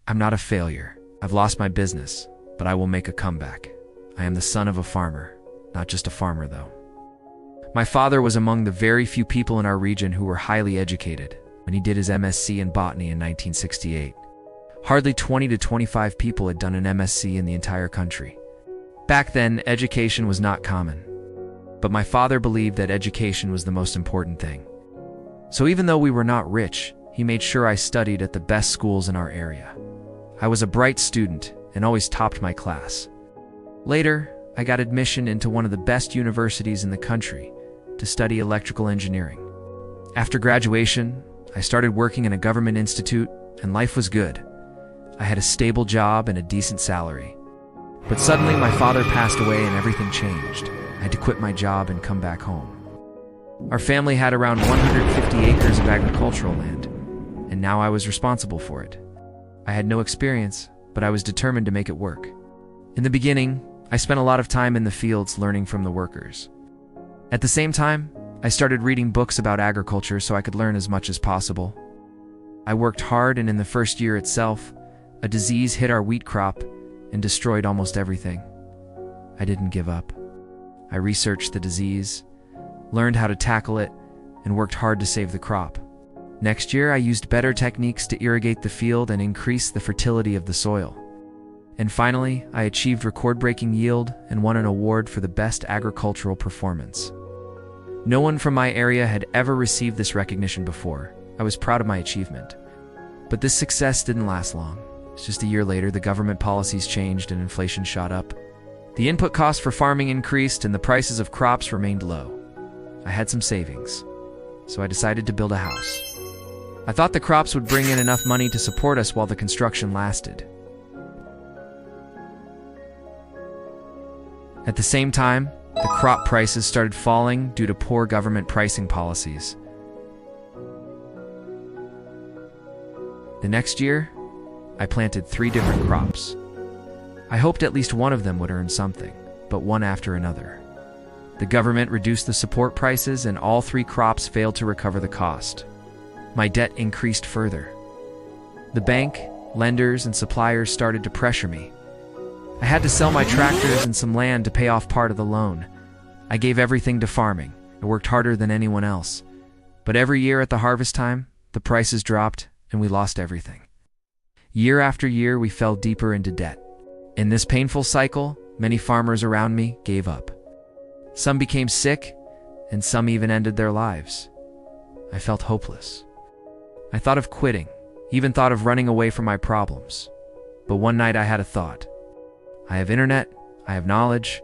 I'm not a failure. I've lost my business, but I will make a comeback. I am the son of a farmer, not just a farmer though. My father was among the very few people in our region who were highly educated when he did his MSc in botany in 1968. Hardly 20 to 25 people had done an MSc in the entire country. Back then, education was not common. But my father believed that education was the most important thing. So even though we were not rich, he made sure I studied at the best schools in our area. I was a bright student and always topped my class. Later, I got admission into one of the best universities in the country to study electrical engineering. After graduation, I started working in a government institute, and life was good. I had a stable job and a decent salary. But suddenly my father passed away and everything changed. I had to quit my job and come back home. Our family had around 150 acres of agricultural land, and now I was responsible for it. I had no experience, but I was determined to make it work. In the beginning, I spent a lot of time in the fields learning from the workers. At the same time, I started reading books about agriculture so I could learn as much as possible. I worked hard, and in the first year itself, a disease hit our wheat crop and destroyed almost everything. I didn't give up. I researched the disease, learned how to tackle it, and worked hard to save the crop. Next year, I used better techniques to irrigate the field and increase the fertility of the soil. And finally, I achieved record-breaking yield and won an award for the best agricultural performance. No one from my area had ever received this recognition before. I was proud of my achievement. But this success didn't last long. Just a year later, the government policies changed and inflation shot up. The input costs for farming increased and the prices of crops remained low. I had some savings, so I decided to build a house. I thought the crops would bring in enough money to support us while the construction lasted. At the same time, the crop prices started falling due to poor government pricing policies. The next year, I planted 3 different crops. I hoped at least one of them would earn something, but one after another. The government reduced the support prices and all 3 crops failed to recover the cost. My debt increased further. The bank, lenders, and suppliers started to pressure me. I had to sell my tractors and some land to pay off part of the loan. I gave everything to farming. I worked harder than anyone else. But every year at the harvest time, the prices dropped and we lost everything. Year after year, we fell deeper into debt. In this painful cycle, many farmers around me gave up. Some became sick, and some even ended their lives. I felt hopeless. I thought of quitting, even thought of running away from my problems. But one night I had a thought. I have internet, I have knowledge,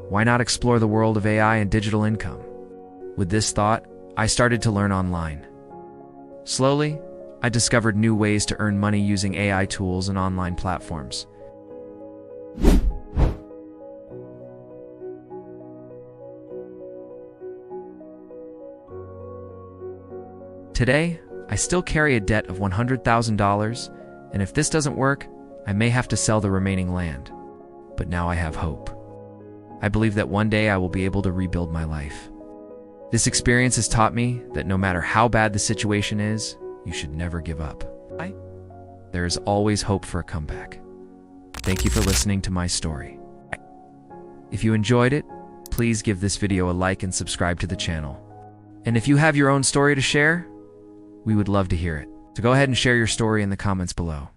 why not explore the world of AI and digital income? With this thought, I started to learn online. Slowly, I discovered new ways to earn money using AI tools and online platforms. Today, I still carry a debt of $100,000, and if this doesn't work, I may have to sell the remaining land. But now I have hope. I believe that one day I will be able to rebuild my life. This experience has taught me that no matter how bad the situation is, you should never give up. There is always hope for a comeback. Thank you for listening to my story. If you enjoyed it, please give this video a like and subscribe to the channel. And if you have your own story to share, we would love to hear it. So go ahead and share your story in the comments below.